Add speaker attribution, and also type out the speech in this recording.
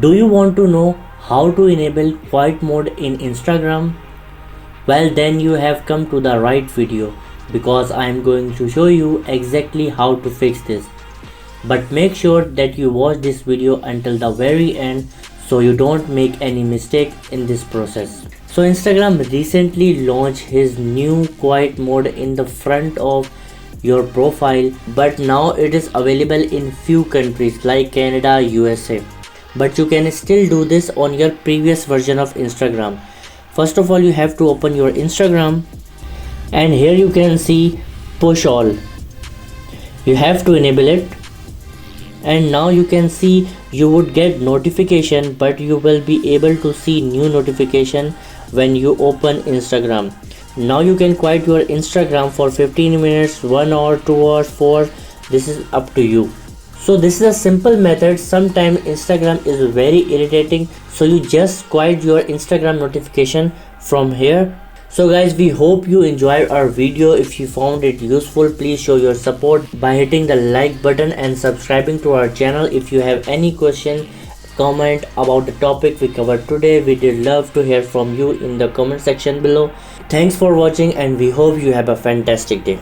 Speaker 1: Do you want to know how to enable quiet mode in Instagram? Well, then you have come to the right video because I am going to show you exactly how to fix this. But make sure that you watch this video until the very end so you don't make any mistake in this process. So Instagram recently launched his new quiet mode in the front of your profile, but now it is available in few countries like Canada, USA. But you can still do this on your previous version of Instagram. First of all, you have to open your Instagram and here you can see push all. You have to enable it, and now you can see you would get notification, but you will be able to see new notification when you open Instagram. Now you can quiet your Instagram for 15 minutes, 1 hour, 2 hours, 4. This is up to you. So this is a simple method. Sometimes Instagram is very irritating, so you just quiet your Instagram notification from here. So guys, we hope you enjoyed our video. If you found it useful, please show your support by hitting the like button and subscribing to our channel. If you have any question, comment about the topic we covered today, we would love to hear from you in the comment section below. Thanks for watching and we hope you have a fantastic day.